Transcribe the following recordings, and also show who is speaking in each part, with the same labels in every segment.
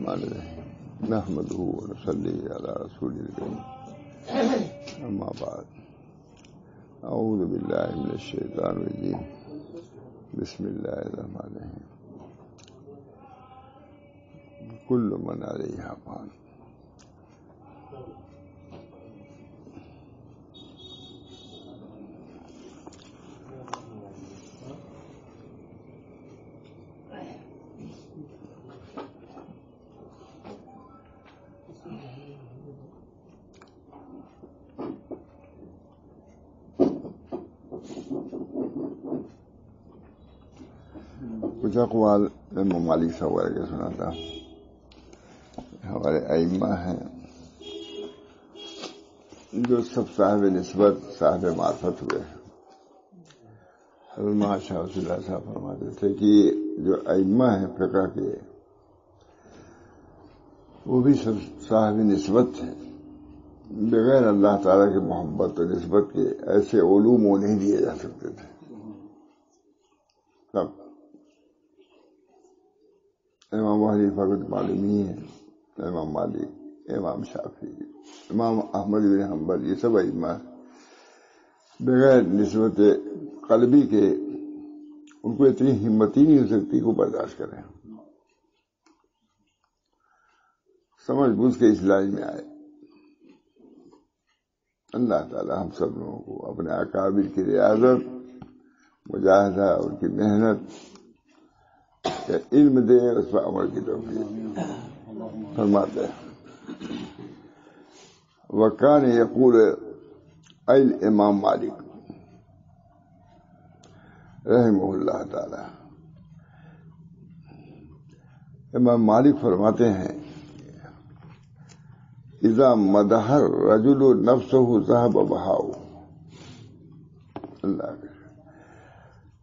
Speaker 1: الرحمن الرحیم نحمده ونصلی علی رسول الکریم اما بعد اعوذ باللہ من الشیطان الرجیم بسم اللہ الرحمن الرحیم کل من علیہا فان کچھ اقوال امام مالک صاحب وغیرہ کے سنا تھا. ہمارے ائمہ ہیں جو سب صاحب نسبت صاحب معرفت ہوئے ہیں. حضرت مولانا شاہ ولی اللہ صاحب فرماتے تھے کہ جو ائمہ ہیں فقہ کے وہ بھی سب صاحب نسبت ہیں. بغیر اللہ تعالیٰ کی محبت اور نسبت کے ایسے علوم وہ نہیں دیے جا سکتے تھے. سب امام حنیفہ کو معلوم ہی ہے، امام مالک، امام شافعی، امام احمد بن حنبل، یہ سب ائمہ بغیر نسبت قلبی کے ان کو اتنی ہمت ہی نہیں ہو سکتی کو برداشت کریں، سمجھ بوجھ کے اس لائن میں آئے. اللہ تعالی ہم سب لوگوں کو اپنے اکابر کی ریاضت، مجاہدہ، ان کی محنت، علم دے، اس پر عمل کی توفیق فرماتے ہیں. وکان یقول الامام مالک رحمہ اللہ تعالی، امام مالک فرماتے ہیں اذا مدح الرجل نفسه ذهب بهاؤه. اللہ کے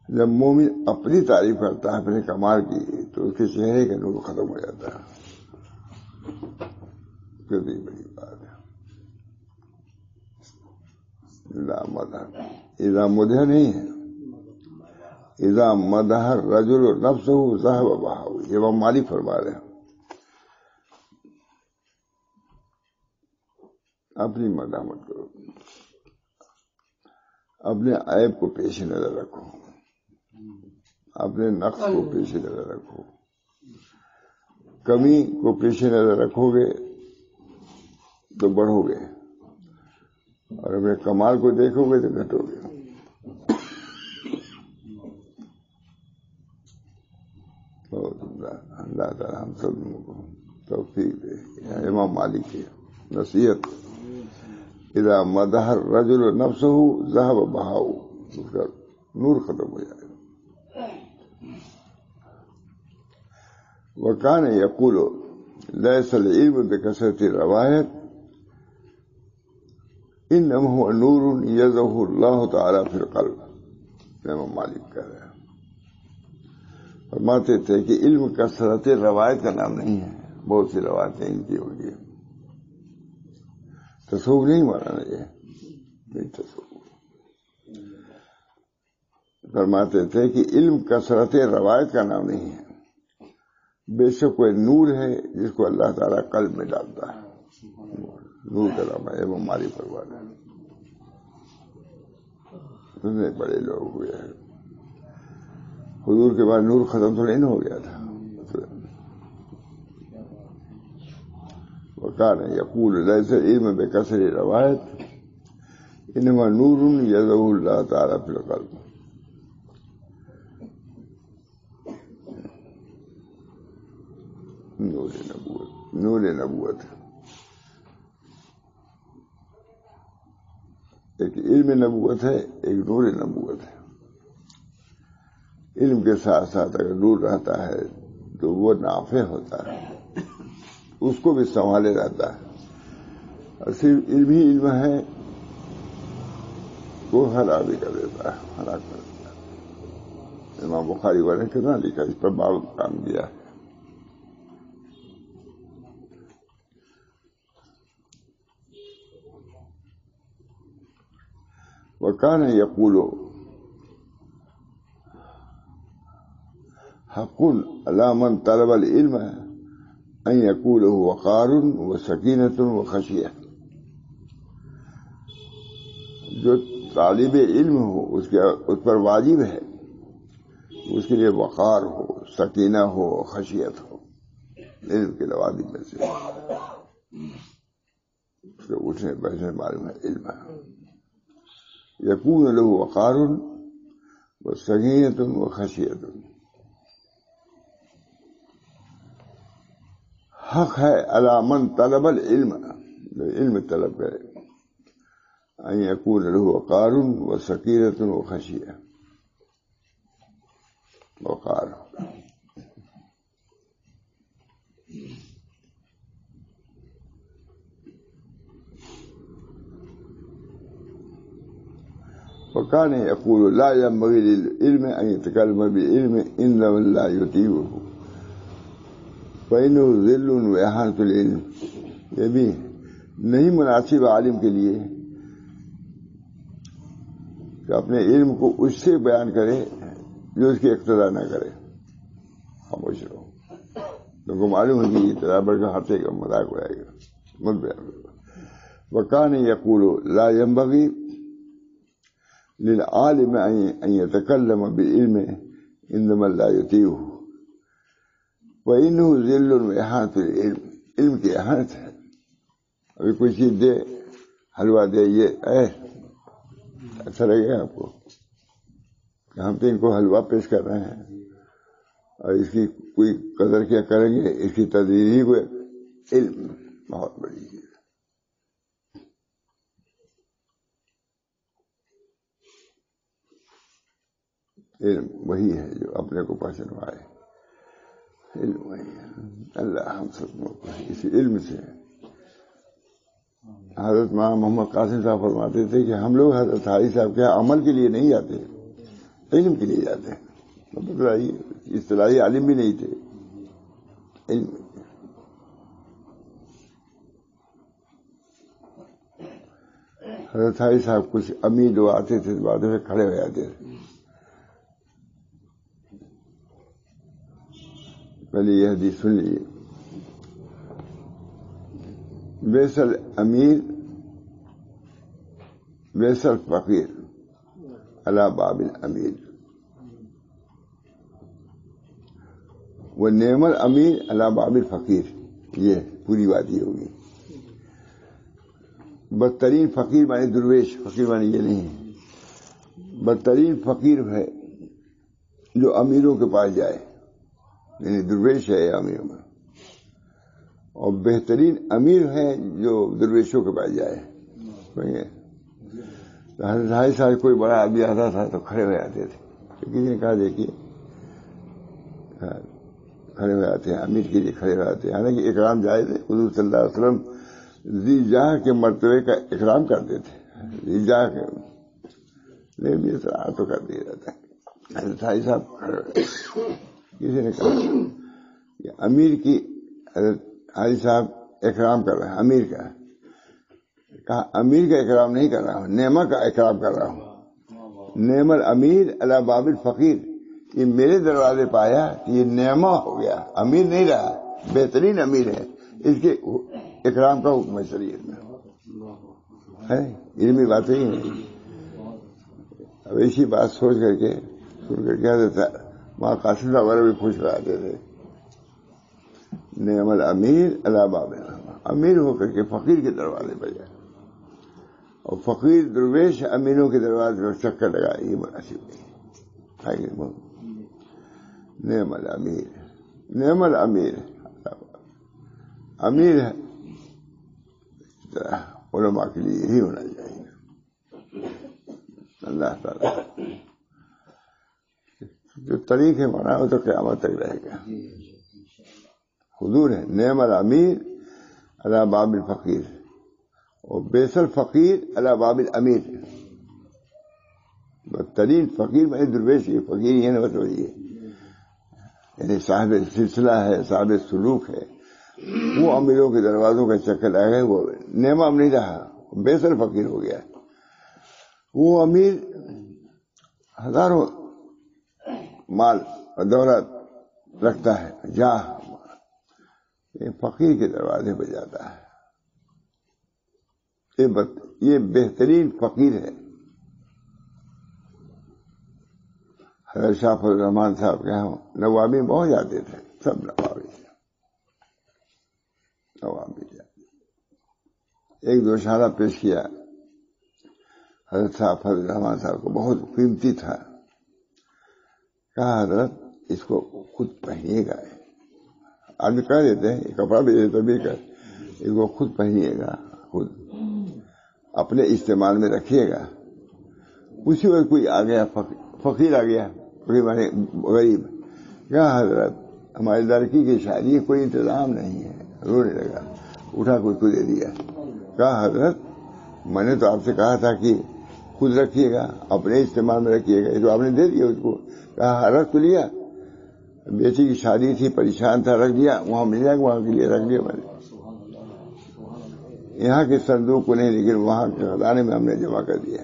Speaker 1: جب مومن اپنی تعریف کرتا ہے اپنے کمال کی تو اس کے چہرے کا نور ختم ہو جاتا ہے. کتنی بڑی بات ہے. اذا مدح نہیں ہے، اذا مدح الرجل نفسه ذهب بهاؤه. یہ امام مالک فرما رہے ہیں اپنی مدح مت کرو، اپنے عیب کو پیش نظر رکھو، اپنے نقص کو پیش نظر رکھو. کمی کو پیش نظر رکھو گے تو بڑھو گے، اور اپنے کمال کو دیکھو گے تو گھٹو گے. اللہ تعالیٰ ہم سب لوگوں کو توفیق دے. امام مالک کی نصیحت اذا مدح الرجل نفسه ذهب بهاؤه، اس کا نور ختم ہو جائے گا. وکان یقول لیس العلم بکثرۃ الروایت انما هو نور یضعه اللہ تعالی فی القلب. امام مالک کہہ رہے ہیں، فرماتے تھے کہ علم کثرت روایت کا نام نہیں ہے. بہت سی روایتیں ان کی ہوگی، تصوف نہیں مانا یہ نہیں. تصوف فرماتے تھے کہ علم کثرت روایت کا نام نہیں ہے، بے شک کوئی نور ہے جس کو اللہ تعالیٰ قلب میں ڈالتا ہے. نور کا نام ہے. امام مالک فرما رہے ہیں. اتنے بڑے لوگ ہوئے ہیں، حضور کے بعد نور ختم تو نہیں ہو گیا تھا. وکان یقول لیس العلم بکثرۃ الروایت انما نور یضعه اللہ تعالی فی القلب. نور نبوت ایک علم نبوت ہے، ایک نور نبوت ہے. علم کے ساتھ ساتھ اگر نور رہتا ہے تو وہ نافع ہوتا ہے، اس کو بھی سنبھالے رہتا ہے. اور صرف علم ہی علم ہے وہ خرابی کر دیتا ہے، ہلاک کر دیتا ہے. امام بخاری والے کتنا لکھا، اس پر باب کام کیا ہے. وکان یقول حق علی من طلب العلم ان یکون له وقار وسکینۃ وخشیہ، جو طالب علم ہو اس پر واجب ہے اس کے لیے وقار ہو، سکینہ ہو، خشیت ہو، علم کے لوازم میں سے اس کے اٹھنے بیٹھنے معلوم ہے علم ہے۔ یکون له وقار وسکینۃ وخشیۃ، حق ہے علی من طلب العلم، جو علم طلب کرے، ان یکون له وقار وسکینۃ وخشیہ، وقار۔ وکان یقول لا ينبغي للعلم ان يتكلم بالعلم ان من لا يطيعه فإنه ذل وإهانة العلم، یہ بھی نہیں مناسب عالم کے لیے کہ اپنے علم کو اس سے بیان کرے جو اس کی اقتدا نہ کرے، خاموش رہو، کیونکہ معلوم ہے کہ یہ تدابر کا ہاتھے کا مذاق اڑائے گا، مت بیان کرو۔ وکان یقول لا ينبغي للعالم ان يتكلم بالعلم ان من لا يطيعه وَإِنَّهُ ذِلٌّ وَإِهَانَةُ الْعِلْمِ، علم کی اہانت ہے۔ ابھی کوئی چیز دے، حلوہ دے، یہ اچھا لگے گا آپ کو کہ ہم تو ان کو حلوہ پیش کر رہے ہیں اور اس کی کوئی قدر کیا کریں گے؟ اس کی تدبیر ہی کو علم بہت بڑی چیز ہے۔ علم وہی ہے جو اپنے کو پہچانوائے، علم وہی ہے۔ اللہ ہم سب کو اسی علم سے، حضرت مولانا محمد قاسم صاحب فرماتے تھے کہ ہم لوگ حضرت حاجی صاحب کے عمل کے لیے نہیں جاتے، علم کے لیے جاتے ہیں۔ اصطلاحی عالم بھی نہیں تھے، علم۔ حضرت حاجی صاحب کچھ امیر لوگ آتے تھے، بعد میں کھڑے ہو جاتے تھے۔ پہلے یہ حدیث سن لیجیے، بیسل امیر بیسل فقیر علی باب الامیر ونعم الامیر علی باب الفقیر، یہ پوری بات یہ ہوگی۔ بدترین فقیر مانے درویش، فقیر مانے یہ نہیں ہے، بدترین فقیر ہے جو امیروں کے پاس جائے، یعنی درویش ہے امیر میں، اور بہترین امیر ہے جو درویشوں کے پاس جائے۔ حضرت حاجی صاحب کوئی بڑا آدمی آتا تھا تو کھڑے ہو جاتے تھے، کسی نے کہا دیکھیے کھڑے ہو جاتے ہیں، امیر کے لیے کھڑے ہو جاتے ہیں، حالانکہ اکرام جائز ہے۔ حضور صلی اللہ علیہ وسلم ذی جاہ کے مرتبے کا اکرام کرتے تھے، ذی جاہ کے، لیکن یہ طرح تو کر دیا جاتا ہے۔ حضرت حاجی صاحب کھڑے ہو جاتے ہیں، کسی نے کہا کہ امیر کی، حضرت حاجی صاحب اکرام کر رہے ہیں امیر کا، کہا امیر کا اکرام نہیں کر رہا ہوں، نعمہ کا اکرام کر رہا ہوں۔ نعم الامیر علی باب الفقیر، یہ میرے دروازے پہ آیا کہ یہ نعمہ ہو گیا، امیر نہیں رہا، بہترین امیر ہے، اس کے اکرام کا حکم ہے شریعت میں، ہے علمی باتیں ہی نہیں۔ اب اسی بات سوچ کر کے سن کر کیا دیتا، وہاں قاسم صاحب وغیرہ بھی خوش رہتے تھے۔ نعم الامیر علی باب، امیر ہو کر کے فقیر کے دروازے پہ جائے، اور فقیر درویش امیروں کے دروازے پر چکر لگائے، یہ مناسب نہیں۔ نعم الامیر، نعم الامیر، امیر ہے علماء کے لیے یہی ہونا چاہیے۔ اللہ تعالیٰ جو طریق ہے مانا وہ تو قیامت تک رہے گا۔ حضور ہے نعم الامیر علی باب الفقیر، اور بیس الفقیر علی باب الامیر، بدترین فقیر میں درویش، یہ فقیر یہ نہ بتائیے، یعنی صاحب سلسلہ ہے، صاحب سلوک ہے، وہ امیروں کے دروازوں کا چکر لگا ہے، وہ نعمہ نہیں رہا، بیس الفقیر ہو گیا۔ وہ امیر ہزاروں مال اور دولت رکھتا ہے، جاہ، یہ فقیر کے دروازے پہ جاتا ہے. یہ بہترین فقیر ہے. حضرت شاہ فضل الرحمان صاحب کے یہاں نوابی بہت جاتے تھے. سب نوابی جاتے. ایک دو اشارہ پیش کیا حضرت صاحب فضل الرحمان صاحب کو، بہت قیمتی تھا. کہا حضرت اس کو خود پہنیے گا. آدمی کہہ دیتے ہیں یہ کپڑا بھی دیتے بھی کر، اس کو خود پہنیے گا، خود اپنے استعمال میں رکھیے گا. اسی وقت کوئی آ گیا، فقیر آ گیا، مانے غریب. کیا حضرت ہماری لڑکی کی شادی کوئی انتظام نہیں ہے. رونے لگا، اٹھا کوئی کو دے دیا. کہا حضرت میں نے تو آپ سے کہا تھا کہ خود رکھیے گا، اپنے استعمال میں رکھیے گا، یہ تو آپ نے دے دیا اس کو. کہا رکھ تو لیا، بیٹی کی شادی تھی، پریشان تھا، رکھ دیا. وہاں مل جائے گا، وہاں کے لیے رکھ دیا میں نے. یہاں کے صندوق کو نہیں، لیکن وہاں کے خزانے میں ہم نے جمع کر دیا.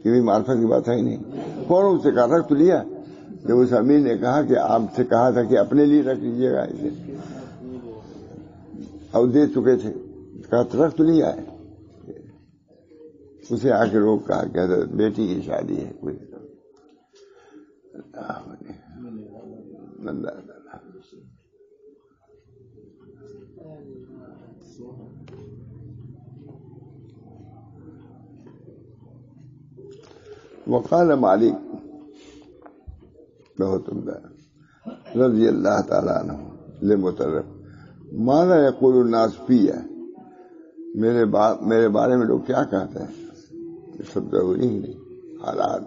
Speaker 1: کبھی معرفت کی بات ہے ہی نہیں. فوراً اس سے کہا رکھ تو لیا. جب اس امیر نے کہا کہ آپ سے کہا تھا کہ اپنے لیے رکھ لیجیے گا اسے، اور دے چکے تھے، کہا رکھ تو لیا ہے. اسے آ کے روک کہا کہ حضرت بیٹی کی شادی ہے، کوئی وقال مالک بہت عمدہ رضی اللہ تعالیٰ عنہ لمطرف ماذا یقول الناس فی، میرے بارے میں لوگ کیا کہتے ہیں. سب ضروری ہی نہیں، حالات.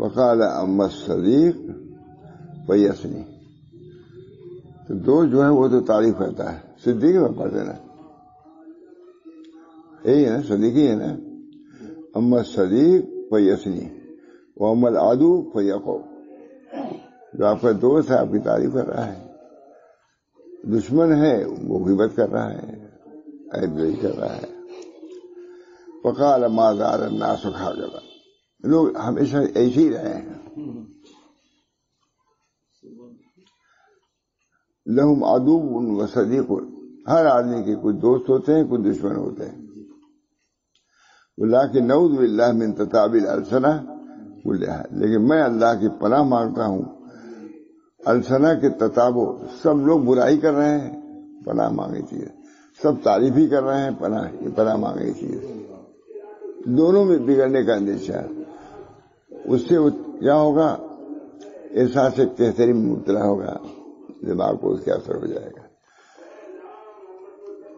Speaker 1: وقال اما الصدیق فیسنی، تو دوست جو ہے وہ تو تعریف کرتا ہے. صدیق میں پڑھتے نا، یہی ہے نا، صدیق ہی ہے نا. اما الصدیق فیسنی واما العدو فیقو، جو آپ کا دوست ہے آپ کی تعریف کر رہا ہے، دشمن ہے وہ غیبت کر رہا ہے، عیبداری کر رہا ہے. وقال ما زال الناس هكذا، لوگ ہمیشہ ایسے ہی رہے ہیں. لہم عدو و صدیق، ہر آدمی کے کچھ دوست ہوتے ہیں، کچھ دشمن ہوتے ہیں. لیکن نعوذ باللہ من تتابع الالسنہ کلھا، لیکن میں اللہ کی پناہ مانگتا ہوں السنہ کے تتابع. سب لوگ برائی کر رہے ہیں، پناہ مانگی چیز. سب تعریف ہی کر رہے ہیں، پناہ مانگی چیز. دونوں میں بگڑنے کا اندیشہ. اس سے کیا ہوگا، احساس بہتری میں مبتلا ہوگا، دماغ کو اس کے اثر ہو جائے گا.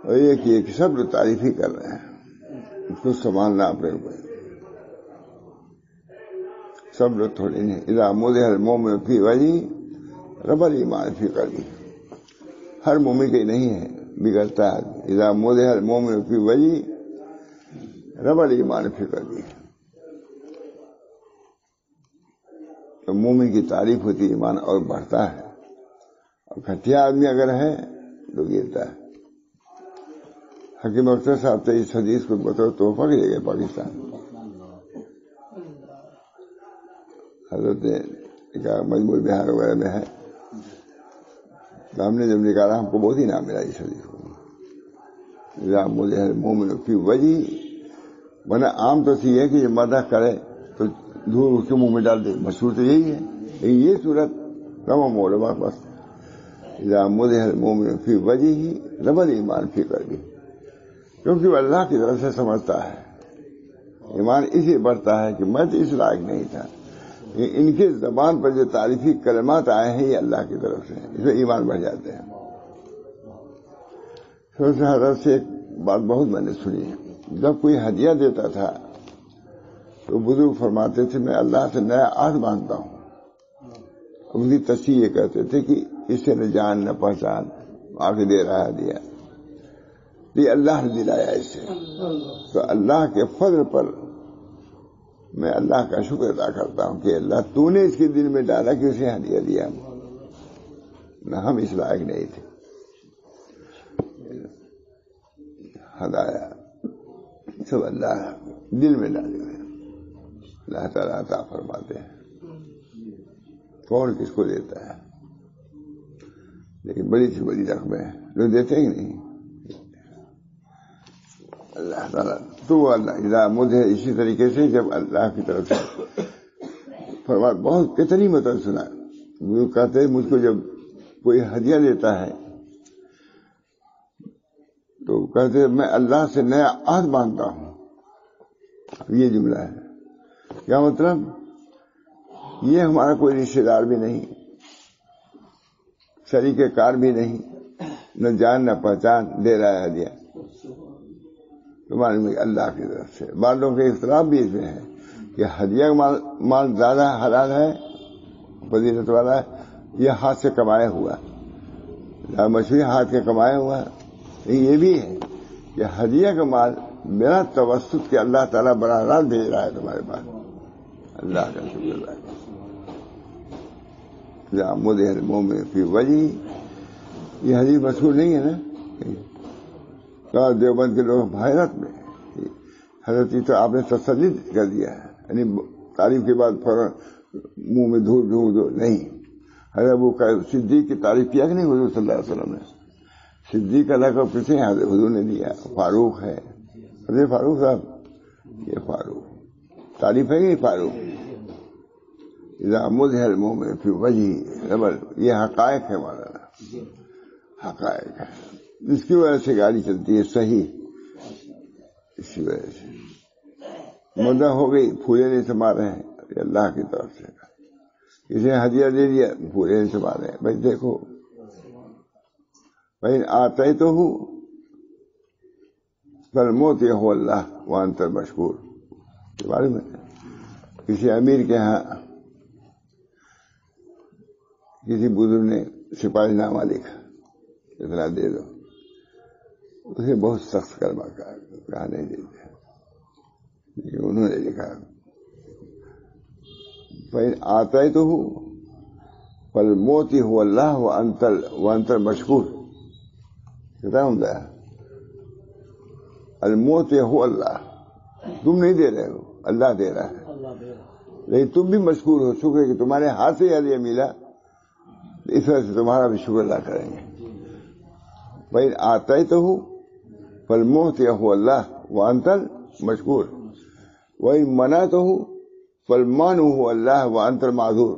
Speaker 1: اور یہ کہ سب لوگ تعریف ہی کر رہے ہیں، اس کو سنبھالنا اپنے اوپر. سب لوگ تھوڑی نہیں. اذا مدح المؤمن فی وجهه رب الایمان فی قلبہ، ہر مومن کے نہیں ہے، بگڑتا ہے. اذا مدح المؤمن فی وجهه رب الایمان فی قلبہ، تو مومن کی تعریف ہوتی ہے، ایمان اور بڑھتا ہے. اور گھٹیا آدمی اگر ہے تو گرتا ہے. حکیم اختر صاحب تو اس حدیث کو بطور تحفہ لے گئے پاکستان. حضرت نے مجموع بہار وغیرہ میں ہے، تو ہم نے جب نکالا ہم کو بہت ہی نام ملا اس حدیث کو. مومن فی وجہ، ورنہ عام تو یہ ہے کہ یہ مدح کرے تو دھول اس کے منہ میں ڈال دے، مشہور تو یہی ہے. یہ صورت کم مولما بس. اذا مدح المؤمن فی وجهه رب الایمان فی قلبہ، کیونکہ وہ اللہ کی طرف سے سمجھتا ہے. ایمان اسی بڑھتا ہے کہ میں تو اس لائق نہیں تھا. ان کے زبان پر جو تعریفی کلمات آئے ہیں یہ اللہ کی طرف سے، اس میں ایمان بڑھ جاتے ہیں. حضرت سے ایک بات بہت میں نے سنی ہے، جب کوئی ہدیہ دیتا تھا تو بزرگ فرماتے تھے میں اللہ سے نیا عہد مانگتا ہوں. ان کی تصحیح یہ کہتے تھے کہ اس سے نہ جان نہ پہچان، آگے دے رہا ہے دیا، یہ اللہ نے دلایا اس سے. تو اللہ کے فضل پر میں اللہ کا شکر ادا کرتا ہوں کہ اللہ تو نے اس کے دل میں ڈالا کہ اسے ہدیہ دیا، نہ ہم اس لائق نہیں تھے. ہدایا سب اللہ دل میں ڈالے ہوئے، اللہ تعالیٰ عطا فرماتے ہیں. کون کس کو دیتا ہے؟ لیکن بڑی سے بڑی رقم ہے لوگ دیتے ہی نہیں. اللہ تعالیٰ تو اللہ اذا مجھے اسی طریقے سے جب اللہ کی طرف سے فرمایا بہت کتنی مطلب سنا. وہ کہتے ہیں مجھ کو جب کوئی ہدیہ دیتا ہے تو کہتے ہیں میں اللہ سے نیا عہد مانتا ہوں. یہ جملہ ہے. کیا مطلب؟ یہ ہمارا کوئی رشتے دار بھی نہیں, شریک کار بھی نہیں, نہ جان نہ پہچان, دے رہا ہے ہدیہ تمہارے میں اللہ کی طرف سے. بعض لوگوں کے اختلاف بھی اس میں ہے کہ ہدیہ مال زیادہ حلال ہے, فضیلت والا ہے, یہ ہاتھ سے کمایا ہوا, مچھلی ہاتھ کے کمایا ہوا ہے. یہ بھی ہے کہ ہدیہ کا مال بنا توسط کے اللہ تعالیٰ براہ راست بھیج رہا ہے تمہارے پاس. اللہ کا شکر ہے. مدح المومن فی وجہ, یہ حدیث مشہور نہیں ہے نا, دیوبند کے لوگ حیرت میں. حضرت تو آپ نے تسلی کر دیا ہے, یعنی تعریف کے بعد فوراً منہ میں دھول نہیں. حضرت ابو صدیق کی تعریف کیا کہ نہیں حضور صلی اللہ علیہ وسلم نے؟ صدیق اللہ کو کسی حضور نے دیا. فاروق ہے, حضرت فاروق صاحب, یہ فاروق تعریف ہے کہ فاروق. اذا مدح المومن فی وجہ, یہ حقائق ہے مولانا, حقائق ہے. اس کی وجہ سے گاڑی چلتی ہے صحیح. اسی وجہ سے مدح ہو گئی, پھولے نہیں سما رہے ہیں اللہ کی طرف سے. کسی نے ہدیہ دے دیا, پھولے نہیں سما رہے ہیں. بھائی دیکھو بھائی, آتے تو ہوں فالموت ہو اللہ وانت مشکور. کے بارے میں کسی امیر کے ہاں کسی بزرگ نے سپاہی نامہ لکھا, اتنا دے دو. اسے بہت سخت کرما کہا نہیں دیتے, لیکن انہوں نے لکھا فإن آتیتہ فالموت هو اللہ وانت مشکور. کتنا عمدہ ہے. الموت هو اللہ, تم نہیں دے رہے ہو, اللہ دے رہا ہے, لیکن تم بھی مشکور ہو, شکر کہ تمہارے ہاتھ سے یہ ملا, اس وجہ سے تمہارا بھی شکر ادا کریں گے. فإن آتیتہ فالموت هو اللہ وانت مشکور وإن منعتہ فالمانع هو اللہ وانت المعذور.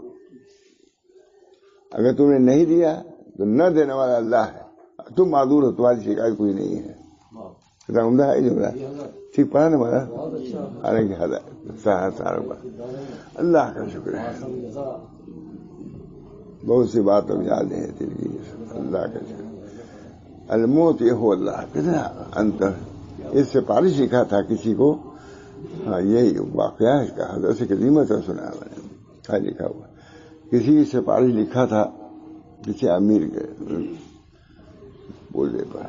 Speaker 1: اگر تم نے نہیں دیا تو نہ دینے والا اللہ ہے, تم معذور ہو, تمہاری شکایت کوئی نہیں ہے. کتنا عمدہ ہے جملہ. ٹھیک پڑھا نا ہمارا, حالانکہ اللہ کا شکر ہے. بہت سی بات ہم یاد نہیں ہے دل کی. اللہ کا شکر. الموت یہ ہو اللہ, کتنا انتر. اس سے سفارش لکھا تھا کسی کو, ہاں یہی واقعہ ہے اس کا, حضرت سے قدیمت سے سنا ہے میں نے, لکھا ہوا. کسی کی سفارش لکھا تھا کسی امیر کے بولنے پر,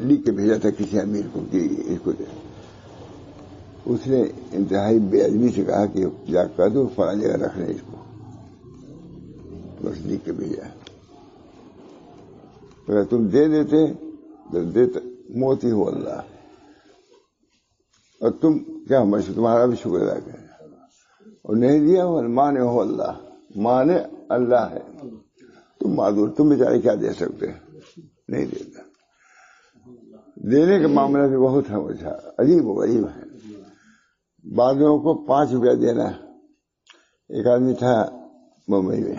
Speaker 1: لکھ کے بھیجا تھا کسی امیر کو کہ اس کو دے. اس نے انتہائی بے ادبی سے کہا کہ جا کر دو فلاں جگہ رکھ لیں اس کو, بس لکھ کے بھیجا. اگر تم دے دیتے تو موت ہی ہو اللہ, اور تم کیا تمہارا بھی شکر ادا کریں. اور نہیں دیا مانے ہو اللہ, مانے اللہ ہے, تم معذور, تم بیچارے کیا دے سکتے, نہیں دیتا. دینے کا معاملہ بھی بہت ہے مجھے عجیب و غریب ہے. بعض لوگوں کو 5 روپیہ دینا. ایک آدمی تھا ممبئی میں,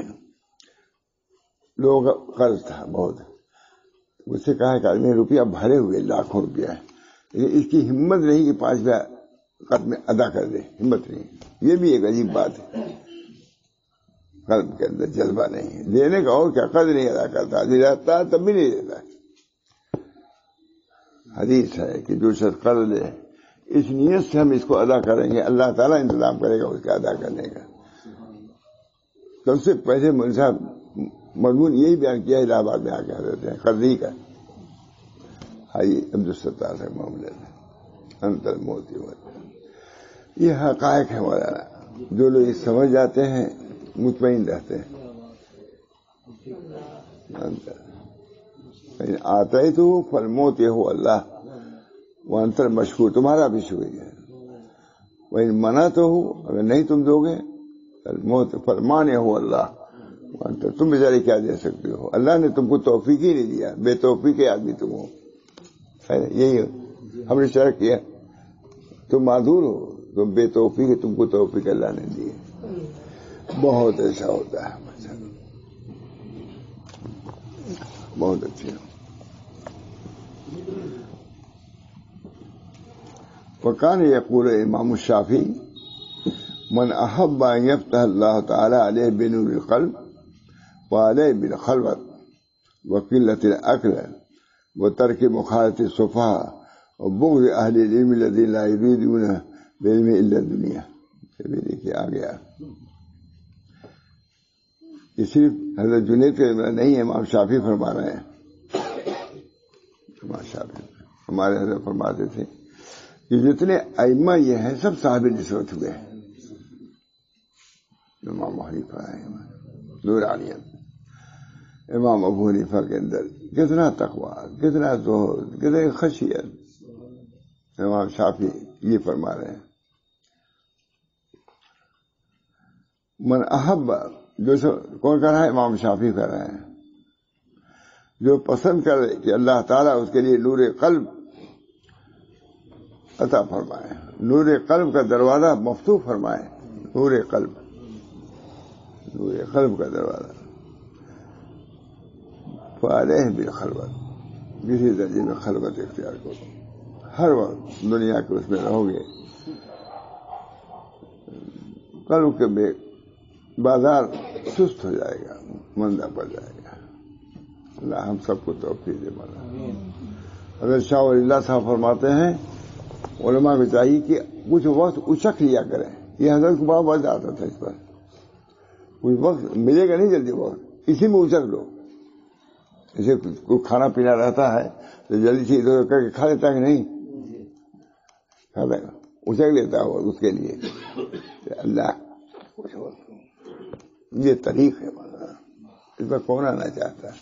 Speaker 1: لوگوں کا قرض تھا بہت, اس سے کہا کہ آدمی روپیہ بھرے ہوئے لاکھوں روپیہ ہے, لیکن اس کی ہمت نہیں کہ 5 روپیہ قرض میں ادا کر دے, ہمت نہیں. یہ بھی ایک عجیب بات ہے, قلب کے اندر جذبہ نہیں ہے دینے کا, اور کیا قرض نہیں ادا کرتا, دیتا تب بھی نہیں دیتا. حدیث ہے کہ جو شخص قرض لے اس نیت سے ہم اس کو ادا کریں گے, اللہ تعالیٰ انتظام کرے گا اس کا ادا کرنے کا. سب سے پہلے مولوی صاحب مضمون یہی بیان کیا الہ آباد میں آ کے حضرت ہیں قرضی کا. ہائی عبدالستار سے معاملے میں انتر موتی ہوتا. یہ حقائق ہے مولانا, جو لوگ یہ سمجھ جاتے ہیں مطمئن رہتے ہیں. آتا ہی تو فالموت یہ ہو اللہ وانتر مشکور, تمہارا بھی شکریہ. وہی منع تو ہو, اگر نہیں تم دو گے فالموت فرمان یہ ہو اللہ تم بیچارے کیا دے سکتے ہو؟ اللہ نے تم کو توفیق ہی نہیں دیا، بے توفیق آدمی تم ہو، یہی ہم نے شرک کیا، تم معذور ہو، تم بے توفیق، تم کو توفیق اللہ نے دی۔ بہت ایسا ہوتا ہے، بہت اچھے۔ وکان یقول امام الشافعی من احب ان یفتح اللہ تعالی علیہ بنور القلب وعلیہ بالخلوت وقلۃ العقل وترک مخالطۃ السفہاء وبغض اہل العلم الذین لا یريدون بعلم الا الدنیا۔ یہ دیکھیے آ گیا، یہ صرف حضرت جنید کا نہیں ہے، امام شافعی فرما رہے ہیں۔ امام شافعی ہمارے حضرت فرماتے تھے کہ جتنے ائمہ یہ ہیں سب صاحب نسبت ہوئے ہیں۔ امام حنیفہ ہے نورانیت، امام ابو حنیفہ کے اندر کتنا تقویٰ، کتنا زہد، کتنی خشیت، امام شافعی یہ فرما رہے ہیں من احب، جو کون کر رہا ہے؟ امام شافعی کر رہے ہیں، جو پسند کرے کہ اللہ تعالیٰ اس کے لیے نور قلب عطا فرمائے، نور قلب کا دروازہ مفتوح فرمائے، نور قلب، نور قلب کا دروازہ، فعلیہ بالخلوت، کسی درجے میں خلوت اختیار کرو، ہر وقت دنیا کے اس میں رہو گے، قلب کے بے بازار سست ہو جائے گا، مندہ پڑ جائے گا۔ اللہ ہم سب کو توفیق دے مولا۔ حضرت شاہ ولی اللہ صاحب فرماتے ہیں علماء کو چاہیے کہ کچھ وقت اچک لیا کریں، یہ حضرت کو بہت وقت آتا تھا، اس پر کچھ وقت ملے گا نہیں جلدی، وقت اسی میں اچک لو۔ جیسے کوئی کھانا پینا رہتا ہے تو جلدی سے ادھر کر کے کھا لیتا ہے کہ نہیں، کھاتا ہے، اچک لیتا ہو اس کے لیے۔ اللہ یہ طریق ہے، اس پر کون آنا چاہتا ہے؟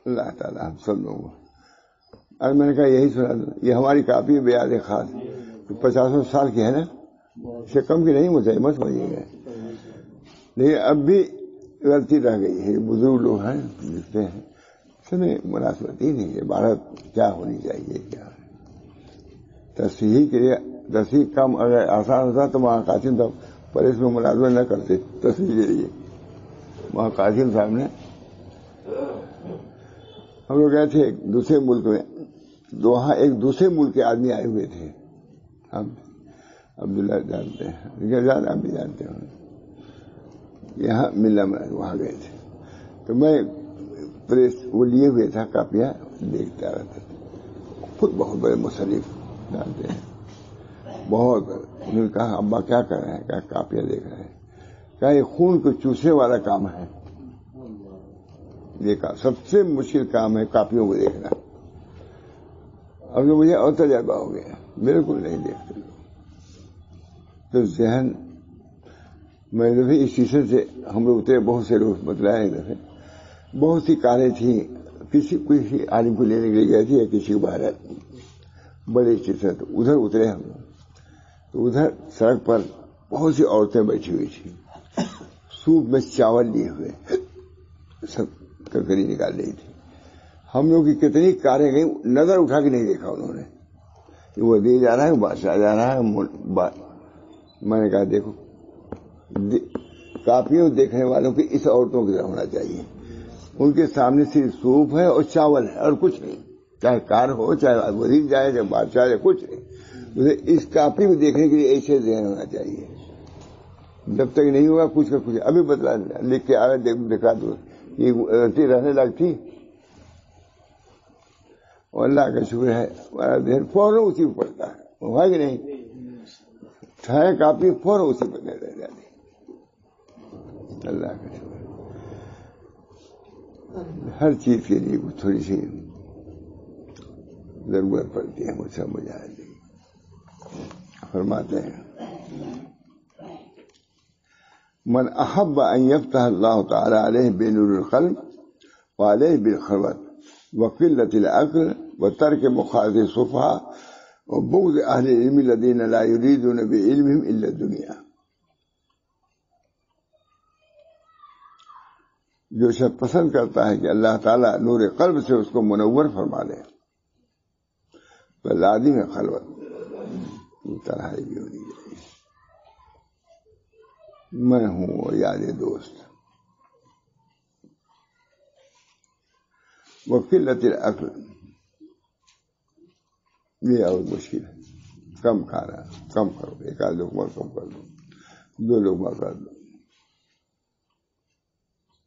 Speaker 1: اللہ تعالیٰ ہم سب لوگوں، اور میں نے کہا یہی سنا دوں، یہ ہماری کاپی بیاد خاص 50 سال کی ہے نا، اس سے کم کی نہیں، مجھے مت سمجھیے گا، لیکن اب بھی غلطی رہ گئی ہے، بزرگ لوگ ہیں لکھتے ہیں، اس میں مناسبت ہی نہیں ہے، عبارت کیا ہونی چاہیے، کیا تصحیح کے لیے، تصحیح کم اگر آسان ہوتا تو وہاں قاسم صاحب پر اس میں ملازمت نہ کرتے تصحیح کے لیے۔ وہاں قاسم صاحب نے، ہم لوگ گئے تھے ایک دوسرے ملک میں، تو وہاں ایک دوسرے ملک کے آدمی آئے ہوئے تھے، ہم عبداللہ جانتے ہیں، زیادہ ہم بھی جانتے ہیں، یہاں ملنا وہاں گئے تھے، تو میں پریس وہ لیے ہوئے تھا کاپیاں دیکھتا رہتا تھا، خود بہت بڑے مصنف جانتے ہیں، بہت، انہوں نے کہا ابا کیا کر رہے ہیں؟ کہا کاپیاں دیکھ رہے ہیں۔ کہا یہ خون کو چوسنے والا کام ہے، دیکھا سب سے مشکل کام ہے کاپیوں کو دیکھنا۔ اب جو مجھے اور تجربہ ہو گیا، بالکل نہیں دیکھتے تو ذہن، میں دفعہ اس سیشن سے ہم لوگ اترے، بہت سے لوگ بتلائے ایک دفعہ، بہت سی کاریں تھیں، کسی عالم کو لینے کے لیے گئے تھے یا کسی کو باہر، بڑے سیشن، تو ادھر اترے ہم لوگ، تو ادھر سڑک پر بہت سی عورتیں بیٹھی ہوئی تھی، سوپ میں چاول لیے ہوئے، سب ککڑی نکال رہی تھی۔ ہم لوگ کی کتنی کاریں گئی، نظر اٹھا کے نہیں دیکھا انہوں نے کہ وہ دے جا رہا ہے، بادشاہ جا رہا ہے۔ میں نے کہا دیکھو، کاپیوں دیکھنے والوں کی اس عورتوں کی طرح ہونا چاہیے، ان کے سامنے صرف سوپ ہے اور چاول ہے اور کچھ نہیں، چاہے کار ہو، چاہے وزیر جائے، چاہے بادشاہ جائے، کچھ نہیں، مجھے اس کاپی کو دیکھنے کے لیے ایسے ذہن ہونا چاہیے۔ جب تک نہیں ہوگا کچھ کا کچھ، ابھی بتلا لکھ کے آگے دکھا دو، یہ غلطی رہنے لگتی، اور اللہ کا شکر ہے ہمارا ذہن فوراً اسی پہ پڑتا ہے، ہوا کہ نہیں، ٹھائے کاپی فوراً اسی پہ رہ جاتی، اللہ کا شکر۔ ہر چیز کے لیے کچھ تھوڑی سی ضرورت پڑتی ہے، مجھ سمجھ آ جائے۔ فرماتے ہیں من احب ان یفتح اللہ تعالی علیہ بنور القلب وعلیہ بالخلوت وقلۃ العقل وترک مخالطۃ السفہاء وبغض اہل العلم الذین لا یریدون بعلمهم الا الدنیا. جو شخص پسند کرتا ہے کہ اللہ تعالیٰ نور قلب سے اس کو منور فرما دے تو لازم ہے خلوت تنہائی بھی ہونی چاہیے. میں ہوں اور یاد دوست. وقلت العقل یہ اور مشکل ہے. کم کھانا کم کرو, ایک آدھ لقمہ کم کر دو, 2 لقمہ کر دو.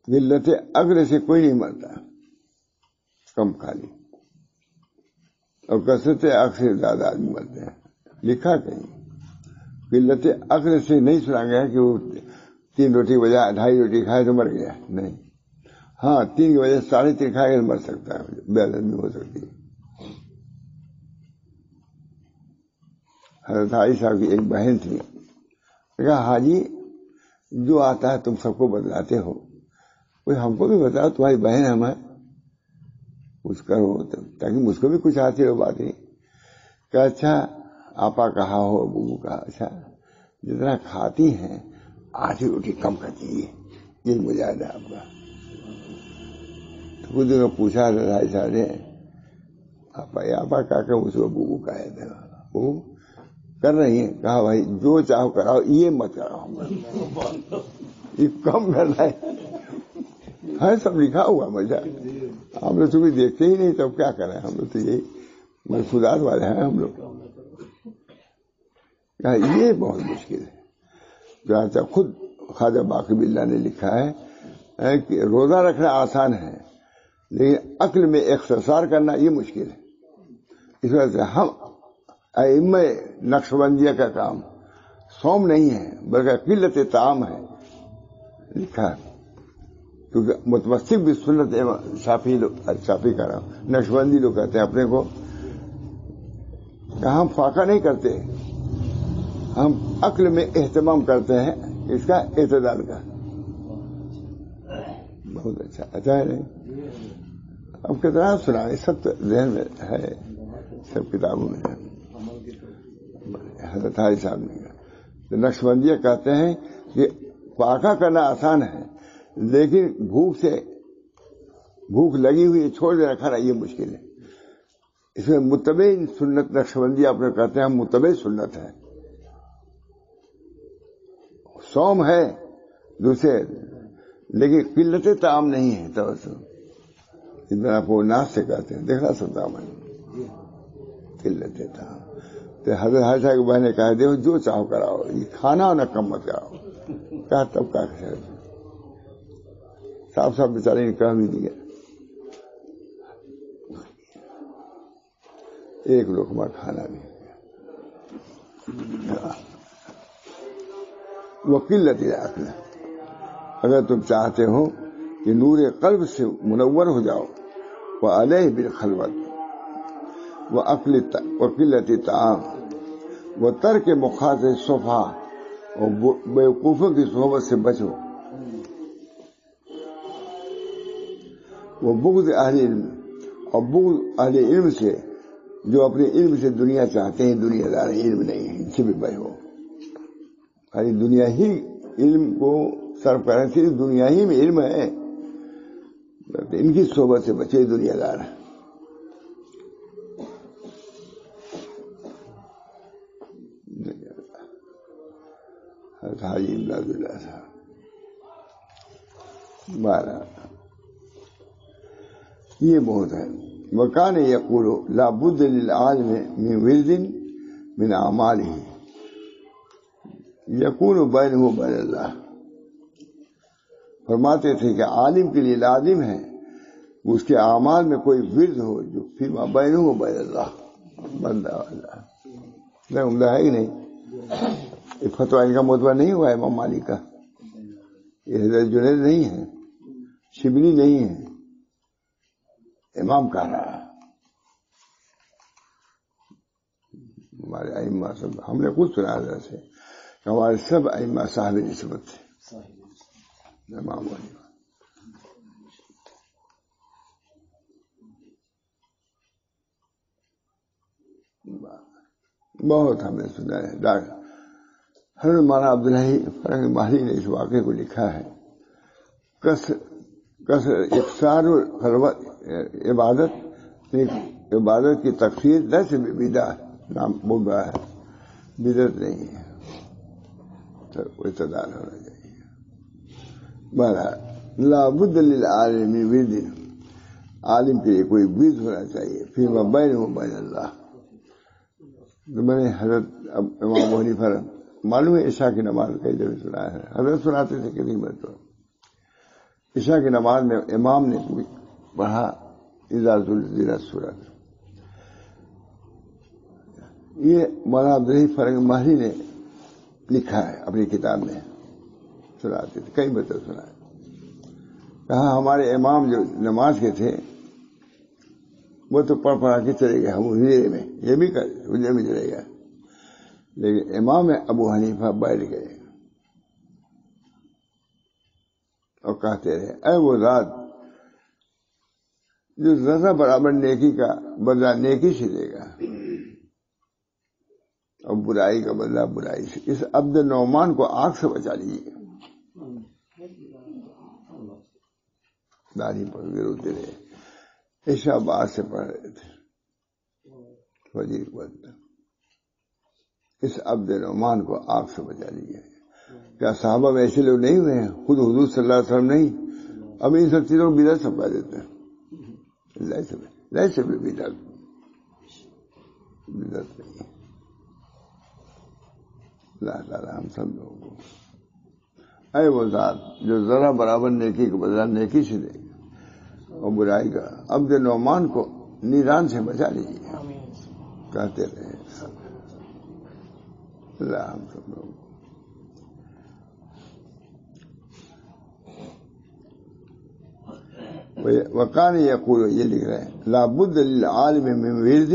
Speaker 1: قلت عقل سے کوئی نہیں مرتا, کم کھا لی. اور کثرت عقل سے زیادہ آدمی مرتے ہیں. لکھا کہیں قلت عقل سے نہیں سنا گیا کہ وہ 3 روٹی بجائے 2.5 روٹی کھائے تو مر گیا, نہیں. ہاں 3 کی وجہ 3.5 کھائے گا مر سکتا ہے, بے عدمی ہو سکتی ہے. حضرت عائشہ کی ایک بہن تھی, کہا حاجی جو آتا ہے تم سب کو بتلاتے ہو, کوئی ہم کو بھی بتاؤ, تمہاری بہن ہم ہے, کچھ کرو تاکہ مجھ کو بھی کچھ آتی ہو باتیں. کہ اچھا آپا کہا ہو, ابو کہا, اچھا جتنا کھاتی ہیں آدھی روٹی کم کر دیجیے, یہ مجاہدہ ہے آپ کا. تو خود کو پوچھا عائشہ نے, آپا کہا کہ اس کو ابو کہا تھا, وہ کر رہی ہیں. کہا بھائی جو چاہو کراؤ, یہ مت کراؤ, یہ کم کرنا ہے سب لکھا ہوا مجھے. ہم لوگ تو بھی دیکھتے ہی نہیں, تب کیا کریں, ہم لوگ تو یہی محفوظات والے ہیں ہم لوگ. یہ بہت مشکل ہے. جو خود خواجہ باقی باللہ نے لکھا ہے کہ روزہ رکھنا آسان ہے لیکن عقل میں اختصار کرنا یہ مشکل ہے. اس وجہ سے ہم ائمہ نقش بندیہ کا کام صوم نہیں ہے بلکہ قلت طعام ہے, لکھا ہے. کیونکہ متمسک بھی سنت شافی کا رہا, نقش بندی لوگ کہتے ہیں اپنے کو, کہ ہم فاقہ نہیں کرتے, ہم عقل میں اہتمام کرتے ہیں اس کا اعتدال کا. بہت اچھا ہے نہیں. اب کتنا سنا, سب تو ذہن میں ہے, سب کتابوں میں ہے. حضرت علی صاحب نے نقش بندیہ کہتے ہیں کہ فاقہ کرنا آسان ہے لیکن بھوک لگی ہوئی چھوڑ دینا کھانا یہ مشکل ہے. اس میں متبع سنت نقش بندی آپ نے کہتے ہیں ہم متبع سنت ہے. صوم ہے دوسرے لیکن قلت طعام نہیں ہے. توجہ اتنا آپ کو ناس سے کہتے ہیں, دیکھنا سنتا ہوں میں قلت طعام. تو حضرت عائشہ کی بہن نے کہا دیکھو جو چاہو کراؤ, یہ کھانا نہ کم مت کراؤ. کہا تب کا صاف صاف بیچارے نے کہہ بھی دیا, ایک لقمہ کھانا بھی. وقلت العقل, اگر تم چاہتے ہو کہ نور قلب سے منور ہو جاؤ, وعلیہ بالخلوت وقلت طعام وترک مخاطب صفحہ, اور بیوقوفوں کی صحبت سے بچو. وہ بغض اہل علم, اور بغض اہل علم سے جو اپنے علم سے دنیا چاہتے ہیں, دنیا دار علم نہیں ہے, ان سے بھی بچو. خالی دنیا ہی علم کو صرف کریں, صرف دنیا ہی میں علم ہے, ان کی صحبت سے بچے دنیا دار. حاجی امداد اللہ صاحب 12 یہ بہت ہے. وکان یقول لا بد للعالم من ورد من اعماله یکون بینہ و بین اللہ. فرماتے تھے کہ عالم کے لیے لازم ہے اس کے اعمال میں کوئی ورد ہو جو فیما بینہ و بین اللہ, بندہ اللہ. نہیں عمدہ ہے ہی نہیں. ایک فتویٰ ان کا معتبر نہیں ہوا ہے امام مالک کا, یہ حضرت جنید نہیں ہے, شبلی نہیں ہے, امام کہہ رہا ہے. ہمارے ائمہ سب, ہم نے خود سنا حضرت سے کہ ہمارے سب ائمہ صاحب نسبت تھے. امام علی بہت ہم نے سنا ہے. حضرت مولانا عبدالحی فرنگ ماہری نے اس واقعے کو لکھا ہے. اقصار الخلوت عبادت کی تفسیر ليس بدعت نام بول رہا ہے، بدعت نہیں ہے، تو اعتدال ہونا چاہیے. بہرحال لابد للعالم من ورد، عالم کے لیے کوئی ورد ہونا چاہیے فیما بینہ وبین اللہ. میں نے حضرت امام ابو حنیفہ معلوم ہے عشاء کی نماز کئی دفعہ سنا ہے، حضرت سناتے تھے کتنی مرتبہ. عشاء کی نماز میں امام نے پڑھا اذا زلزلت السورۃ. یہ مولانا عبدالحی فرنگ ماہری نے لکھا ہے اپنی کتاب میں، سناتے تھے کئی مرتبہ سنا ہے. کہا ہمارے امام جو نماز کے تھے وہ تو پڑھا کے چلے گئے، ہم حجرے میں یہ بھی حجرے میں چلے گئے، لیکن امام ابو حنیفہ بیٹھ گئے اور کہتے رہے اے وہ ذات جو ذرا برابر نیکی کا بدلہ نیکی سے دے گا اور برائی کا بدلہ برائی سے، اس عبد نعمان کو آگ سے بچا لیجیے. داڑھی پر بھی روتے رہے. عشاء بعد سے پڑھ رہے تھے فجر کے وقت، اس عبد نعمان کو آگ سے بچا لیجیے. کیا صحابہ میں ایسے لوگ نہیں ہوئے ہیں؟ خود حضور صلی اللہ علیہ وسلم نہیں. اب ان سب چیزوں کو بدعت سمجھا دیتے ہیں. بدعت نہیں ہے. اللہ تعالیٰ ہم سب لوگوں کو اے وہ ذات جو ذرا برابر نیکی کو بدلہ نیکی سے دے اور برائی کا عبد نعمان کو نیران سے بچا لیجیے کہتے رہے. اللہ ہم سب لوگوں کو. وقان یقول، یہ لکھ رہے ہیں لابد للعالم من ورد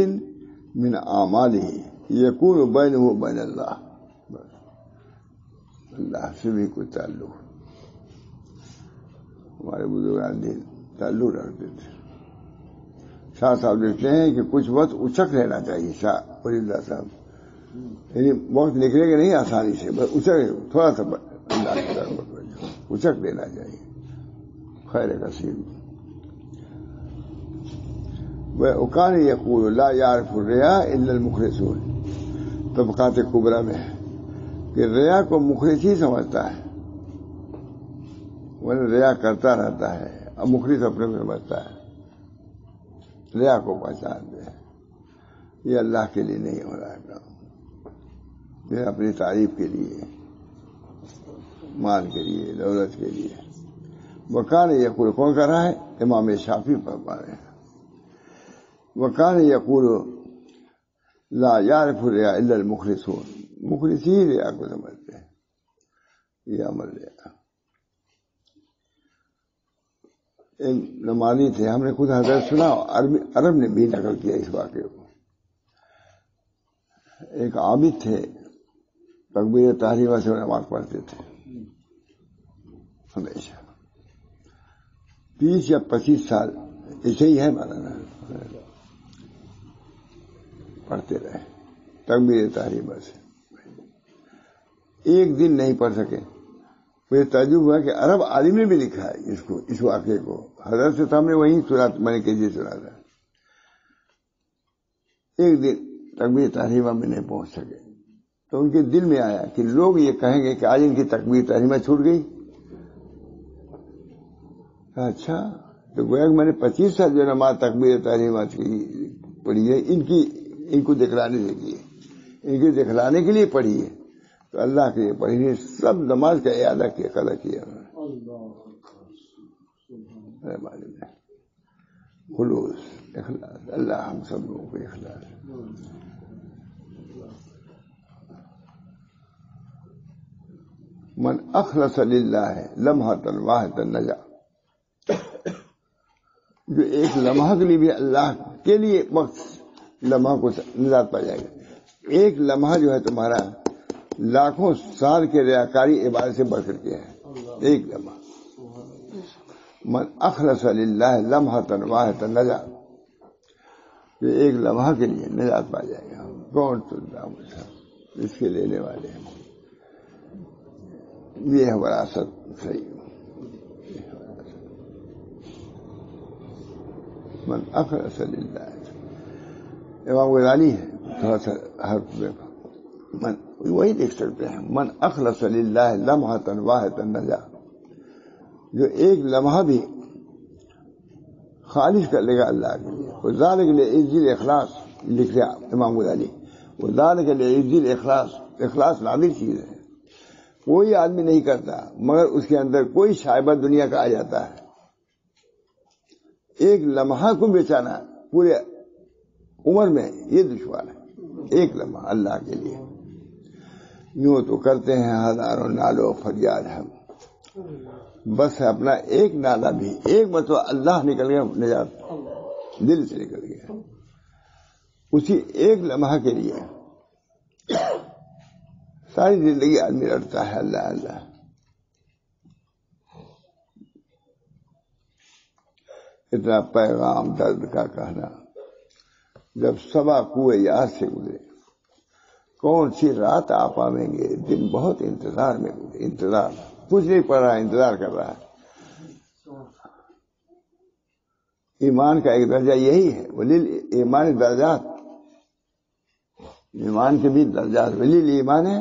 Speaker 1: من اعماله یکون بینہ وبین اللہ. اللہ سے بھی کوئی تعلق، ہمارے بزرگان دین تعلق رکھتے تھے. شاہ صاحب لکھتے ہیں کہ کچھ وقت اچک لینا چاہیے. شاہ ولی اللہ صاحب یعنی وقت نکلے گا نہیں آسانی سے، بس اچک تھوڑا سا اللہ کی طرف اچک لینا چاہیے. خیر کثیر. وکان یقول لا یعرف الریا الا المخلصون. طبقات کبریٰ میں ہے کہ ریا کو مخلص ہی سمجھتا ہے، وہ ریا کرتا رہتا ہے. اب مخلص اپنے میں سمجھتا ہے، ریا کو پہچانتے ہیں. یہ اللہ کے لیے نہیں ہو رہا ہے کام، یہ اپنی تعریف کے لیے، مال کے لیے، دولت کے لیے. وکان یقول، کون کر رہا ہے؟ امام شافعی پڑھ رہے ہیں. وکان یقول لا یعرف الریا الا المخلصون. مخلص ہی ریا کو سمجھتے ہیں. یہ عمل ریا. ایک نمازی تھے، ہم نے خود حضرت سنا، عرب نے بھی نقل کیا اس واقعے کو. ایک عابد تھے، تکبیر تحریمہ سے نماز پڑھتے تھے ہمیشہ. 20 یا 25 سال ایسے ہی ہے مولانا، پڑھتے رہے تکبیر تحریمہ سے. ایک دن نہیں پڑھ سکے. مجھے تعجب ہوا کہ عرب عالم نے بھی لکھا ہے اس کو، اس واقعے کو. حضرت سے تو ہم نے وہیں سنا، میں نے کیسے سنا تھا. ایک دن تکبیر تحریمہ میں نہیں پہنچ سکے تو ان کے دل میں آیا کہ لوگ یہ کہیں گے کہ آج ان کی تکبیر تحریمہ چھوٹ گئی. اچھا، تو گویا کہ میں نے 25 سال جو نماز تکبیر تحریمہ کی پڑھی ہے، ان کو دکھلانے سے کی ہے، ان کو دکھلانے کے لیے پڑھی ہے. تو اللہ کے لیے پڑھی ہے. سب نماز کا اعادہ کیا، قضا کیا. خلوص، اخلاص. اللہ ہم سب لوگوں کو اخلاص. من اخلص للہ لمحۃ واحدۃ نجا. جو ایک لمحہ کے لیے بھی اللہ کے لیے وقت لمحہ کو نجات پا جائے گا. ایک لمحہ جو ہے تمہارا لاکھوں سال کے ریاکاری عبادت سے بڑھ کر کے ہے. ایک لمحہ. من اخلص للہ لمحۃ واحدۃ نجا. جو ایک لمحہ کے لیے نجات پا جائے گا. کون سنتا مجھے، اس کے لینے والے ہیں، یہ ہے وراثت صحیح. من اخلص للہ، امام غزالی ہے، تھوڑا سا حرف دیکھو، وہی دیکھ سکتے ہیں، من اخلص للہ لمحۃ واحدۃ نجا، جو ایک لمحہ بھی خالص کر لے گا اللہ کے لیے. وذالک لعز الاخلاص، لکھ لیا امام غزالی، وذالک لعز الاخلاص، اخلاص نادر چیز ہے، کوئی آدمی نہیں کرتا مگر اس کے اندر کوئی شائبہ دنیا کا آ جاتا ہے. ایک لمحہ کو بچانا پورے عمر میں یہ دشوار ہے، ایک لمحہ اللہ کے لیے. یوں تو کرتے ہیں ہزاروں نالوں فریاد ہم، بس اپنا ایک نالا بھی، ایک مرتبہ اللہ نکل گیا، نجات دل سے نکل گیا، اسی ایک لمحہ کے لیے ساری زندگی آدمی لڑتا ہے اللہ اللہ. اتنا پیغام درد کا کہنا، جب صبا کوئے یاد سے گزرے، کون سی رات آپ پاویں گے، دن بہت انتظار میں گزرے، انتظار کچھ نہیں پڑ رہا، انتظار کر رہا ہے. ایمان کا ایک درجہ یہی ہے، ولیل ایمان درجات، ایمان کے بھی درجات، ولیل ایمان ہے،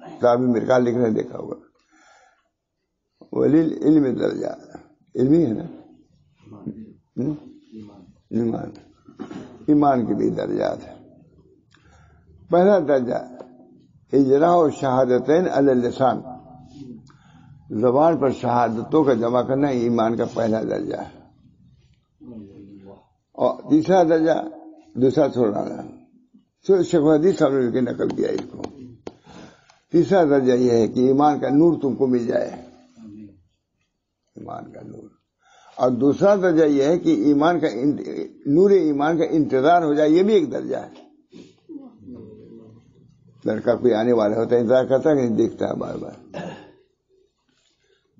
Speaker 1: کتابی مرکال لکھنے دیکھا ہوگا، ولیل علم درجات، علمی ہے نا، ایمان کے بھی درجات ہے. پہلا درجہ اجراء شہادتین علی اللسان، زبان پر شہادتوں کا جمع کرنا ایمان کا پہلا درجہ ہے. اور تیسرا درجہ دوسرا چھوڑنا، شیخ حدیث صاحب نے نقل کیا اس کو. تیسرا درجہ یہ ہے کہ ایمان کا نور تم کو مل جائے، ایمان کا نور. اور دوسرا درجہ یہ ہے کہ ایمان کا نور ایمان کا انتظار ہو جائے، یہ بھی ایک درجہ ہے. لڑکا کوئی آنے والا ہوتا ہے، انتظار کرتا ہے کہ دیکھتا ہے بار بار.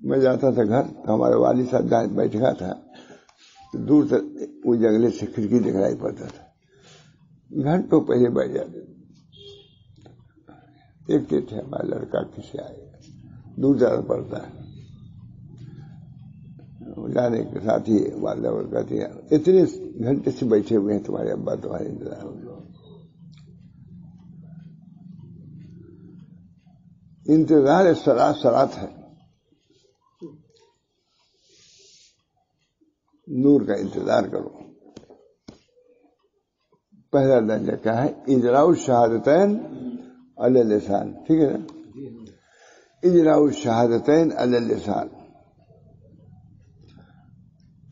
Speaker 1: میں جاتا تھا گھر، ہمارے والد صاحب جہاں بیٹھا تھا، دور تک وہ جنگلے سے کھڑکی دکھائی پڑتا تھا، گھنٹوں پہلے بیٹھ جاتے دیکھتے تھے ہمارا لڑکا کسے آئے گا، دور جانا پڑتا ہے. جانے کے ساتھ ہی والدہ کہتی ہیں اتنے گھنٹے سے بیٹھے ہوئے ہیں تمہارے ابا تمہارے انتظار ہو. انتظار صلات ہے، نور کا انتظار کرو. پہلا درجہ کیا ہے؟ اجراء الشہادتین علی اللسان، ٹھیک ہے نا، اجراء الشہادتین علی اللسان.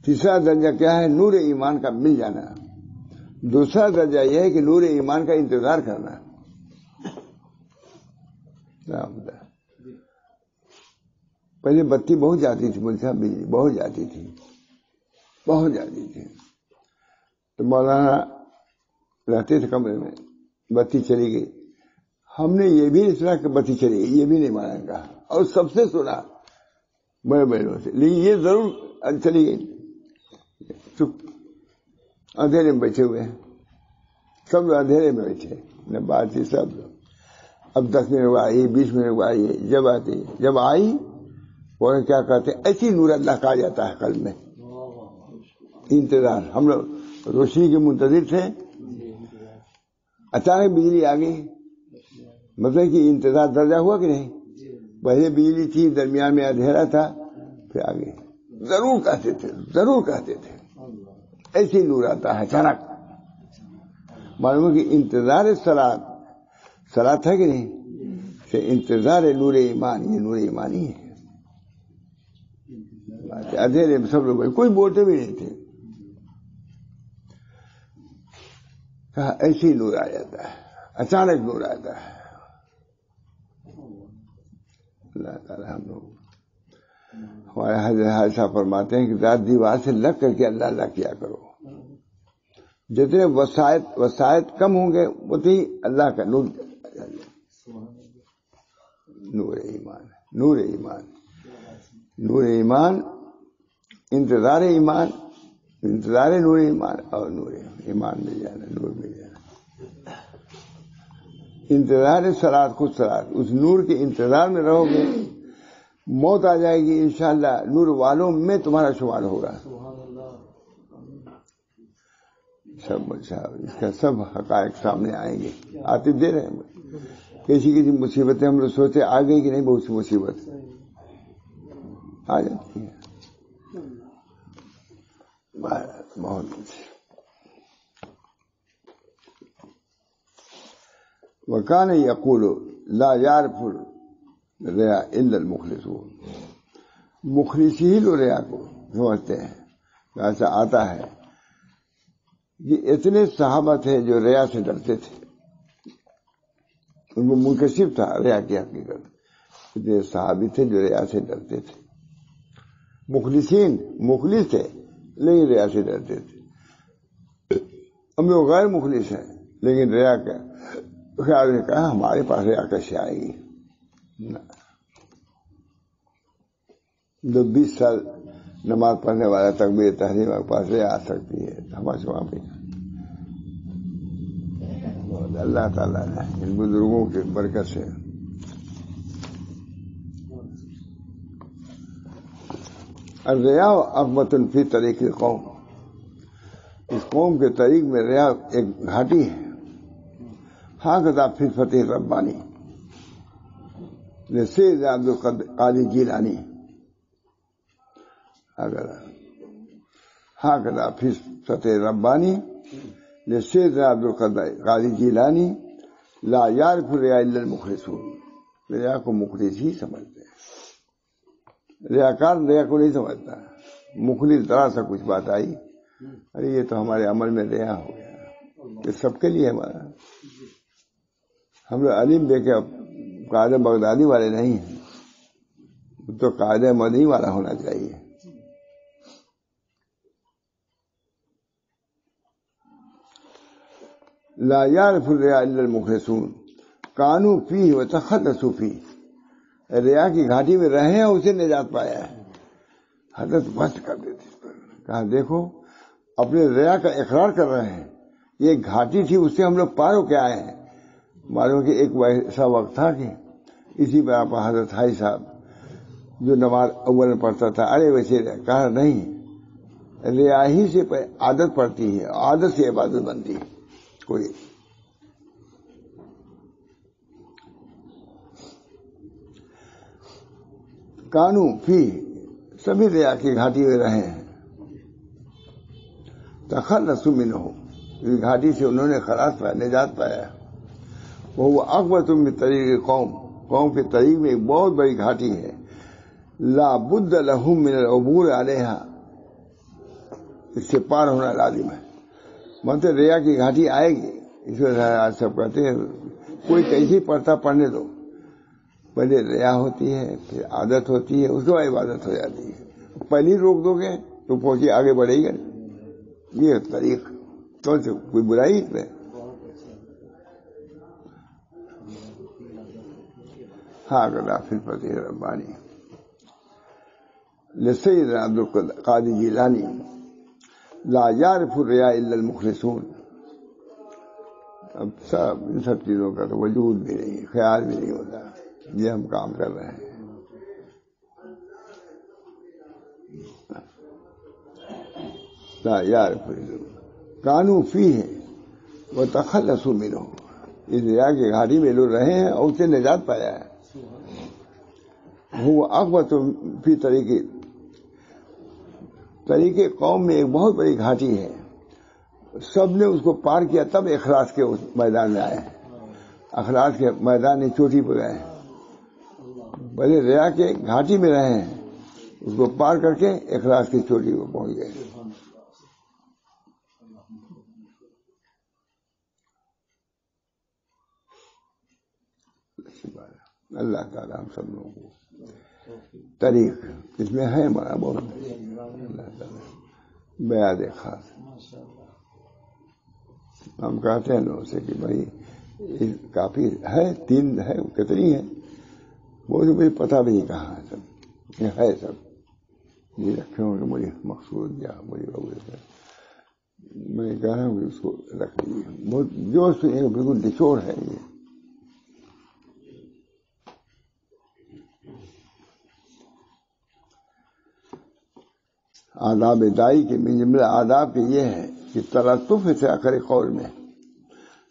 Speaker 1: تیسرا درجہ کیا ہے؟ نور ایمان کا مل جانا. دوسرا درجہ یہ ہے کہ نور ایمان کا انتظار کرنا. پہلے بتی بہت جاتی تھی، مجھے بجلی بہت جاتی تھی، بہت جاتی تھی. تو مولانا رہتے تھے کمرے میں، بتی چلی گئی. ہم نے یہ بھی نہیں سنا کہ بتی چلی گئی، یہ بھی نہیں مانا کہا، اور سب سے سنا بڑے بڑے لوگوں سے، لیکن یہ ضرور چلی گئی. چپ، اندھیرے میں بیٹھے ہوئے ہیں سب لوگ، اندھیرے میں بیٹھے، نہ بات تھی سب لوگ. اب 10 منٹ آئی، 20 منٹ آئی، جب آتی، جب آئی وہ کیا کہتے ہیں، ایسی نور اللہ کا آ جاتا ہے قلب میں. انتظار، ہم لوگ روشنی کے منتظر تھے، اچانک بجلی آ گئی، مطلب کہ انتظار درجہ ہوا کہ نہیں. پہلے بجلی تھی، درمیان میں اندھیرا تھا، پھر آ گئی. ضرور کہتے تھے، ضرور کہتے تھے، ایسے نور آتا ہے اچانک. معلوم ہے کہ انتظار صلات ہے کہ نہیں، کہ انتظار نور ایمان، یہ نور ایمانی ہے. اندھیرے میں سب لوگ کوئی بولتے بھی نہیں تھے، کہا ایسے نور آ جاتا ہے، اچانک نور آتا ہے. اللہ تعالیٰ ہم لوگ، ہمارے حضرت صاحب فرماتے ہیں کہ ذات دیوار سے لگ کر کے اللہ اللہ کیا کرو. جتنے وسائط کم ہوں گے اتنی اللہ کا نور. نور ایمان، نور ایمان، نور ایمان، انتظار ایمان، انتظار نور ایمان، اور نور ایمان مل جانا، نور مل جانا. انتظار صلاۃ خود صلاۃ، اس نور کے انتظار میں رہو گے، موت آ جائے گی انشاءاللہ نور والوں میں تمہارا شمار ہوگا. سب اس کا سب حقائق سامنے آئیں گے، آتے دے رہے ہیں. کسی مصیبتیں ہم لوگ سوچتے آ گئی کہ نہیں، بہت سی مصیبت آ جاتی ہے بہت. وکان یقول لا یعرف الریا الا المخلصون، مخلص ہی لوگ ریا کو سمجھتے ہیں. ایسا آتا ہے کہ اتنے صحابہ تھے جو ریا سے ڈرتے تھے، ان کو منکشف تھا ریا کی حقیقت. اتنے صحابی تھے جو ریا سے ڈرتے تھے، مخلص تھے لیکن ریا سے ڈرتے تھے. ہم لوگ غیر مخلص ہیں لیکن ریا کا خیال نے کہا ہمارے پاس ریا کیسے آئے گی. جو 20 سال نماز پڑھنے والا تکبیر تحریم کے پاس ریا آ سکتی ہے تو ہمارے وہاں پہ. اللہ تعالیٰ نے ان بزرگوں کی برکت سے الریا عقبۃ فی طریق القوم، اس قوم کے طریق میں ریا ایک گھاٹی ہے. ہاں فی فتح ربانی سید عبد القادر جیلانی، ہاں فی فتح ربانی سید عبد القادر جیلانی لا یعرف الریا الا المخلصون. ریا کو مخلص ہی سمجھتے ہیں، ریاکار ریا کو نہیں سمجھتا. مخلص ذرا سا کچھ بات آئی، ارے یہ تو ہمارے عمل میں ریا ہو گیا. یہ سب کے لیے ہمارا. ہم لوگ علم دے کے قاعدہ بغدادی والے نہیں ہیں، تو قاعدہ مدنی والا ہونا چاہیے. لا یعرف الریا الا المخلصون کانوا فیہ وتخلصوا فیہ. ریا کی گھاٹی میں رہے ہیں، اسے نجات پایا ہے. حضرت بس کر دیتے اس پر، کہا دیکھو اپنے ریا کا اقرار کر رہے ہیں، یہ گھاٹی تھی اس سے ہم لوگ پار ہو کے آئے ہیں. معلوم کہ ایک ایسا وقت تھا کہ اسی پر آپ حضرت حاجی صاحب جو نماز اول میں پڑھتا تھا، ارے ویسے کہا نہیں، ریا ہی سے عادت پڑتی ہے، عادت سے عبادت بنتی ہے. کوئی کانو فی سبھی ریا کی گھاٹی میں رہے ہیں. تخلصوا منہ، اس گھاٹی سے انہوں نے خلاص پایا، نجات پایا. وہ عقبۃ من طریق قوم کے طریق میں ایک بہت بڑی گھاٹی ہے. لا بد لهم من العبور علیہا، اس سے پار ہونا لازم ہے. مطلب ریا کی گھاٹی آئے گی. اس وجہ سے آج سب کہتے ہیں کوئی کیسی پڑھتا پڑھنے دو، پہلے ریا ہوتی ہے پھر عادت ہوتی ہے، اس کے بعد عبادت ہو جاتی ہے. پہلی روک دو گے تو پہنچے آگے بڑھے گا. یہ طریق تو کوئی برائی اس میں. ہاں فی فتح ربانی لسید عبد القادر جیلانی لا یعرف الریا الا المخلصون. اب ان سب چیزوں کا تو وجود بھی نہیں، خیال بھی نہیں ہوتا. یہ ہم کام کر رہے ہیں. لا یعرف کانوا فیہ وتخلصوا منہ، اس ریا کی گھاٹی میں لوگ رہے ہیں اور اسے نجات پایا ہے. وہ عقبۃ فی طریق قوم میں ایک بہت بڑی گھاٹی ہے. سب نے اس کو پار کیا تب اخلاص کے اس میدان میں آئے. اخلاص کے میدان میں چوٹی پہ گئے. پہلے ریا کے گھاٹی میں رہے ہیں، اس کو پار کر کے اخلاص کی چوٹی پہ پہنچ گئے. اللہ تعالیٰ ہم سب لوگوں کو طریق اس میں ہے ہمارا بہت. اللہ تعالیٰ بیاد خاص ہم کہتے ہیں لوگوں سے کہ بھائی کافی ہے، 3 ہے، کتنی ہے وہ مجھے پتہ بھی نہیں کہاں ہے. سب یہ ہے، سب یہ رکھے ہوں گے مجھے مقصود یا مجھے میں کہہ رہا ہوں کہ اس کو رکھ لیجیے. بہت جو بالکل نچوڑ ہے. یہ آداب دائی کے من جملہ آداب کے یہ ہے کہ تلطف اختیار کرے قول میں،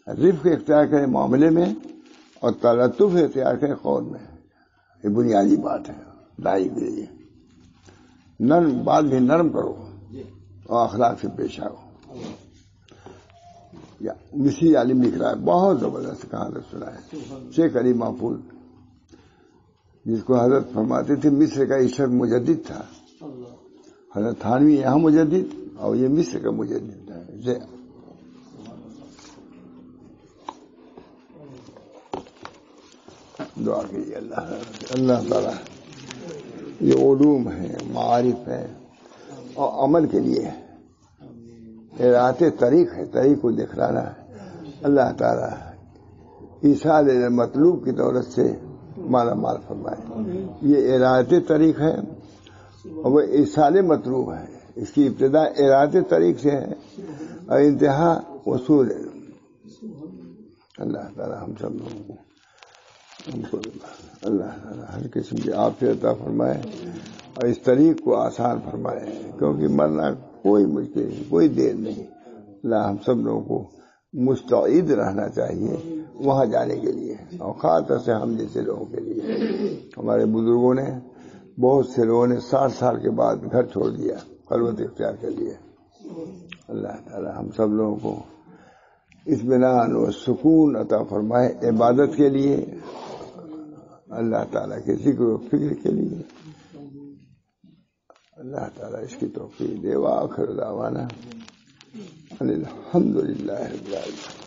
Speaker 1: رفق اختیار کرے معاملے میں، اور تلطف اختیار کرے قول میں. یہ بنیادی بات ہے دائی کے لیے. نرم بات بھی نرم کرو اور اخلاق سے پیش آؤ. یا مصری عالم لکھ رہا ہے، بہت زبردست کہانی سنا ہے، شیخ علی محفوظ، جس کو حضرت فرماتے تھے مصر کا عشق مجدد تھا. حضرت تھانوی یہاں مجدد اور یہ مصر کا مجدد ہے. دعا کیجیے اللہ تعالیٰ یہ علوم ہے، معارف ہے، اور عمل کے لیے راحت طریق ہے، طریق کو دکھلانا ہے. اللہ تعالیٰ ایصال مطلوب کی دولت سے مالا مال فرمائے. یہ ارادت طریق ہے اور وہ ایصال مطلوب ہے. اس کی ابتدا ارادت طریق سے ہے اور انتہا وصول ہے. اللہ تعالیٰ ہم سب لوگوں کو اللہ تعالیٰ ہر قسم کی عافیت عطا فرمائے اور اس طریق کو آسان فرمائے، کیونکہ مرنا کوئی مشکل نہیں، کوئی دیر نہیں. اللہ ہم سب لوگوں کو مستعد رہنا چاہیے وہاں جانے کے لیے، اور خاص طور سے ہم جیسے لوگوں کے لیے. ہمارے بزرگوں نے، بہت سے لوگوں نے 60 سال کے بعد گھر چھوڑ دیا، خلوت اختیار کر لیا. اللہ تعالیٰ ہم سب لوگوں کو اطمینان و سکون عطا فرمائے عبادت کے لیے، اللہ تعالیٰ کے ذکر و فکر کے لیے. اللہ تعالیٰ اس کی توفیق دے. وآخر دعوانا الحمدللہ رب العالمین.